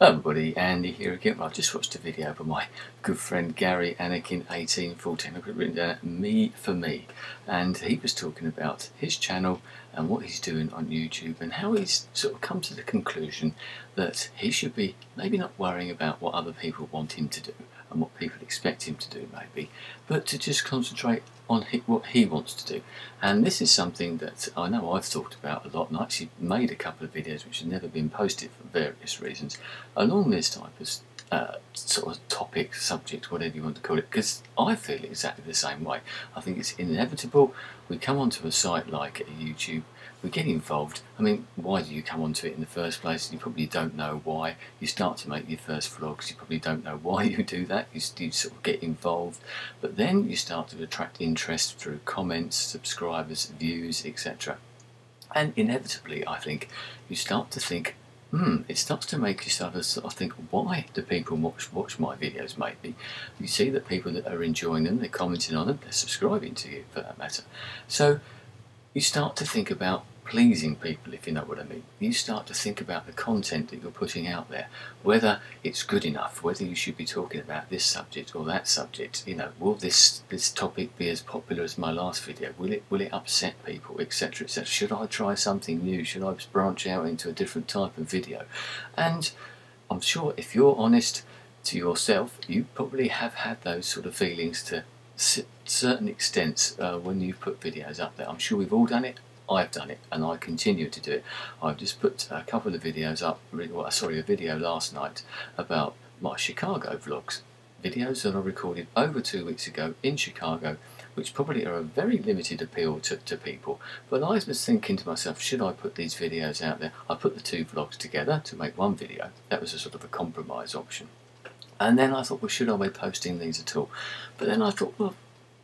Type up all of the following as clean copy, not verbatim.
Hello everybody, Andy here again. Well, I've just watched a video by my good friend Gary Anakin1814. I've got it written down, Me for Me, and he was talking about his channel and what he's doing on YouTube and how he's sort of come to the conclusion that he should be maybe not worrying about what other people want him to do and what people expect him to do maybe, but to just concentrate on what he wants to do. And this is something that I know I've thought about a lot, and I actually made a couple of videos which have never been posted for various reasons along this type of sort of topic, subject, whatever you want to call it, because I feel exactly the same way. I think it's inevitable. We come onto a site like YouTube, we get involved. I mean, why do you come onto it in the first place? You probably don't know why. You start to make your first vlogs, you probably don't know why you do that. You sort of get involved, but then you start to attract interest through comments, subscribers, views, etc. And inevitably, I think, you start to think, it starts to make you sort of think, why do people watch my videos maybe? You see that people that are enjoying them, they're commenting on them, they're subscribing to you for that matter. So you start to think about pleasing people, if you know what I mean. You start to think about the content that you're putting out there, whether it's good enough, whether you should be talking about this subject or that subject. You know, will this topic be as popular as my last video? Will it upset people, etc., etc.? Should I try something new? Should I branch out into a different type of video? And I'm sure if you're honest to yourself, you probably have had those sort of feelings to certain extents when you've put videos up there. I'm sure we've all done it. I've done it, and I continue to do it. I've just put a couple of videos up, a video last night about my Chicago vlogs. Videos that I recorded over 2 weeks ago in Chicago, which probably are a very limited appeal to people. But I was thinking to myself, should I put these videos out there? I put the two vlogs together to make one video. That was a sort of a compromise option. And then I thought, well, should I be posting these at all? But then I thought, well,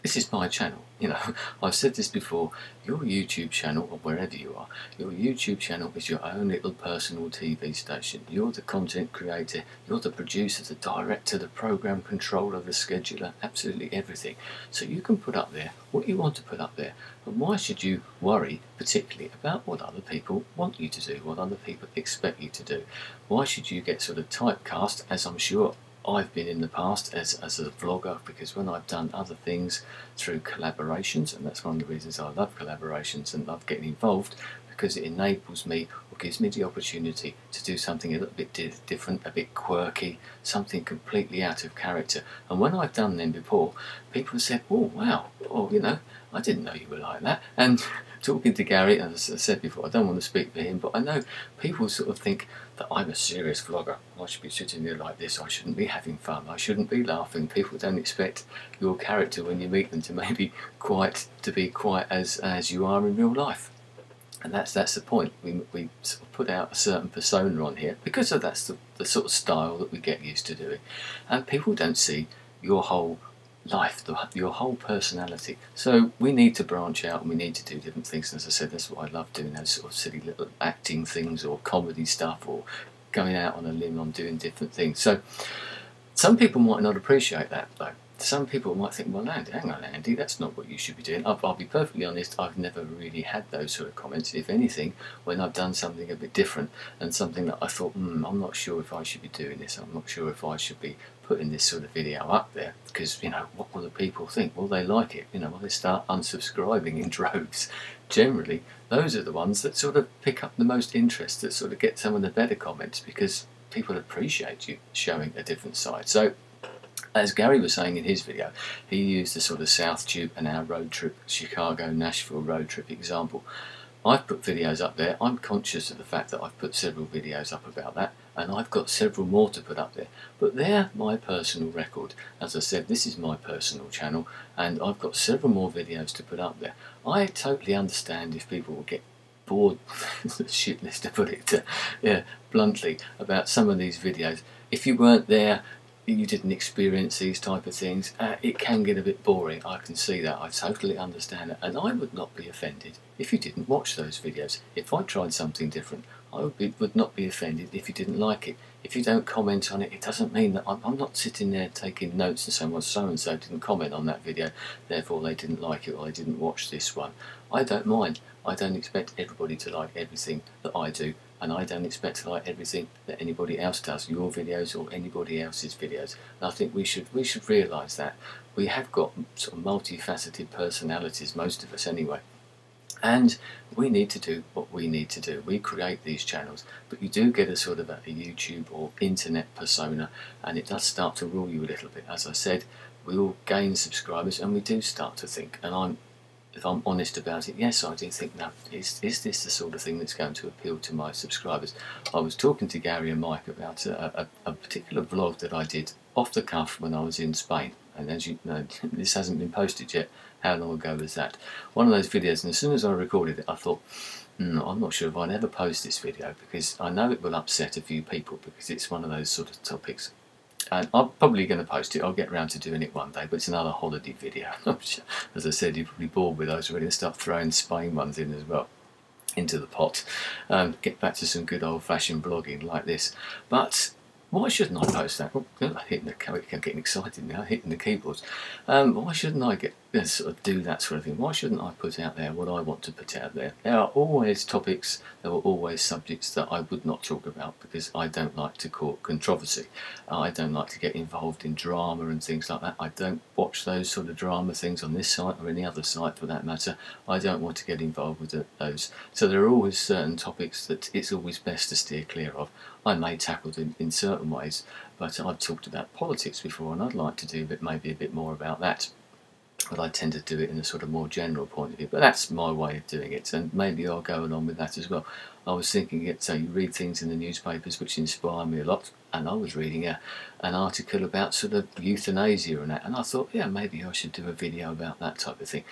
this is my channel. You know, I've said this before, your YouTube channel, or wherever you are, your YouTube channel is your own little personal TV station. You're the content creator, you're the producer, the director, the program controller, the scheduler, absolutely everything. So you can put up there what you want to put up there. And why should you worry particularly about what other people want you to do, what other people expect you to do? Why should you get sort of typecast, as I'm sure I've been in the past as a vlogger, because when I've done other things through collaborations, and that's one of the reasons I love collaborations and love getting involved, because it enables me or gives me the opportunity to do something a little bit different, a bit quirky, something completely out of character. And when I've done them before, people have said, oh wow, or you know, I didn't know you were like that. And talking to Gary, as I said before, I don't want to speak for him, but I know people sort of think that I'm a serious vlogger. I should be sitting there like this. I shouldn't be having fun. I shouldn't be laughing. People don't expect your character when you meet them to maybe be quite as you are in real life. And that's the point. We sort of put out a certain persona on here because that's the sort of style that we get used to doing, and people don't see your whole life, your whole personality. So we need to branch out and we need to do different things. And as I said, that's what I love doing, those sort of silly little acting things or comedy stuff, or going out on a limb on doing different things. So some people might not appreciate that though. Some people might think, well, hang on Andy, that's not what you should be doing. I'll be perfectly honest, I've never really had those sort of comments. If anything, when I've done something a bit different and something that I thought, I'm not sure if I should be doing this, I'm not sure if I should be putting this sort of video up there, because, you know, what will the people think? Will they like it? You know, will they start unsubscribing in droves? Generally, those are the ones that sort of pick up the most interest, that sort of get some of the better comments, because people appreciate you showing a different side. So, as Gary was saying in his video, he used the sort of South Tube and our road trip, Chicago-Nashville road trip example. I've put videos up there. I'm conscious of the fact that I've put several videos up about that, and I've got several more to put up there. But they're my personal record. As I said, this is my personal channel, and I've got several more videos to put up there. I totally understand if people will get bored, shitless to put it bluntly, about some of these videos. If you weren't there, you didn't experience these type of things, it can get a bit boring. I can see that. I totally understand it, and I would not be offended if you didn't watch those videos. If I tried something different, I would not be offended if you didn't like it. If you don't comment on it, it doesn't mean that I'm not sitting there taking notes and saying, well, so-and-so didn't comment on that video, therefore they didn't like it or they didn't watch this one. I don't mind. I don't expect everybody to like everything that I do, and I don't expect to like everything that anybody else does, your videos or anybody else's videos. And I think we should realise that we have got sort of multifaceted personalities, most of us anyway. And we need to do what we need to do. We create these channels, but you do get a sort of a YouTube or internet persona, and it does start to rule you a little bit. As I said, we all gain subscribers, and we do start to think, and if I'm honest about it, yes, I do think, no, is this the sort of thing that's going to appeal to my subscribers? I was talking to Gary and Mike about a particular vlog that I did off the cuff when I was in Spain. And as you know, this hasn't been posted yet. How long ago was that? One of those videos, and as soon as I recorded it, I thought, I'm not sure if I'd ever post this video, because I know it will upset a few people, because it's one of those sort of topics. And I'm probably going to post it. I'll get around to doing it one day, but it's another holiday video. As I said, you're probably bored with those. We're going to start throwing Spain ones in as well into the pot. Get back to some good old-fashioned blogging like this. But why shouldn't I post that? Oh, I'm getting excited now, hitting the keyboards. Why shouldn't I sort of do that sort of thing? Why shouldn't I put out there what I want to put out there? There are always topics, there are always subjects that I would not talk about, because I don't like to court controversy. I don't like to get involved in drama and things like that. I don't watch those sort of drama things on this site or any other site for that matter. I don't want to get involved with those. So there are always certain topics that it's always best to steer clear of. I may tackle them in certain ways, but I've talked about politics before, and I'd like to do maybe a bit more about that. But I tend to do it in a sort of more general point of view. But that's my way of doing it, and maybe I'll go along with that as well. I was thinking, so you read things in the newspapers which inspire me a lot, and I was reading an article about sort of euthanasia and that, and I thought, yeah, maybe I should do a video about that type of thing.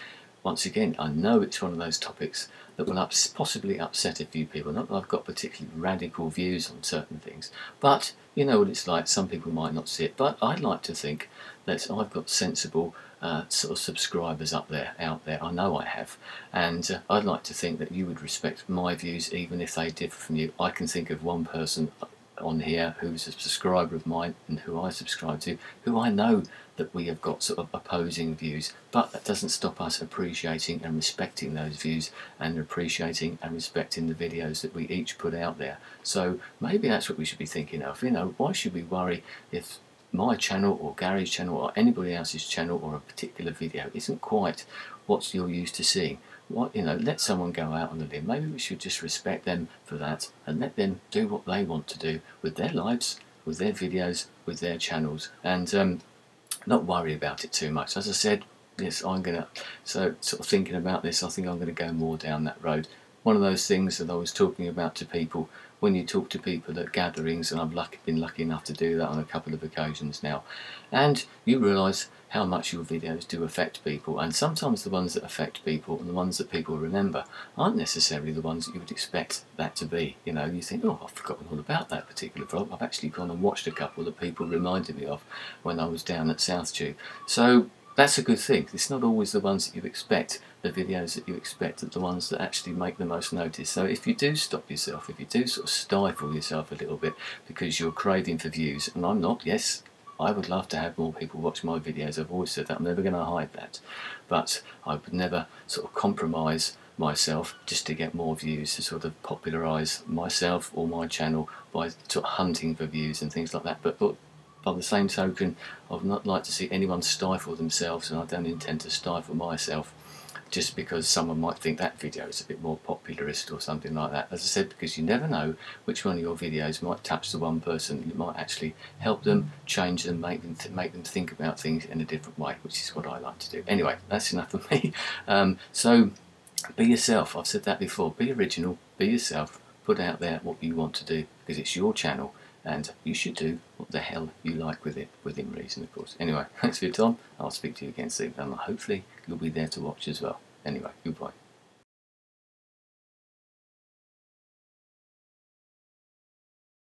Once again, I know it's one of those topics that will possibly upset a few people. Not that I've got particularly radical views on certain things, but you know what it's like. Some people might not see it, but I'd like to think that I've got sensible sort of subscribers out there. I know I have, and I'd like to think that you would respect my views even if they differ from you. I can think of one person on here who's a subscriber of mine and who I subscribe to, who I know that we have got sort of opposing views, but that doesn't stop us appreciating and respecting those views, and appreciating and respecting the videos that we each put out there. So maybe that's what we should be thinking of. You know, why should we worry if my channel or Gary's channel or anybody else's channel or a particular video isn't quite what you're used to seeing? Let someone go out on the limb. Maybe we should just respect them for that and let them do what they want to do with their lives, with their videos, with their channels, and not worry about it too much. As I said, yes, sort of thinking about this, I think I'm going to go more down that road. One of those things that I was talking about to people, when you talk to people at gatherings, and I've been lucky enough to do that on a couple of occasions now, and you realise how much your videos do affect people, and sometimes the ones that affect people and the ones that people remember aren't necessarily the ones that you would expect that to be. You know, you think, oh, I've forgotten all about that particular vlog. I've actually gone and watched a couple that people reminded me of when I was down at South Tube. So that's a good thing. It's not always the ones that you expect, the videos that you expect, are the ones that actually make the most notice. So if you do stop yourself, if you do sort of stifle yourself a little bit because you're craving for views, and I'm not, yes, I would love to have more people watch my videos. I've always said that. I'm never going to hide that. But I would never sort of compromise myself just to get more views, to sort of popularise myself or my channel by sort of hunting for views and things like that. But by the same token, I would not like to see anyone stifle themselves, and I don't intend to stifle myself just because someone might think that video is a bit more popularist or something like that. As I said, because you never know which one of your videos might touch the one person. It might actually help them, change them, make them think about things in a different way, which is what I like to do. Anyway, that's enough of me. So be yourself. I've said that before. Be original, be yourself, put out there what you want to do, because it's your channel and you should do what the hell you like with it, within reason, of course. Anyway, thanks for your time. I'll speak to you again soon, and hopefully you'll be there to watch as well. Anyway, goodbye.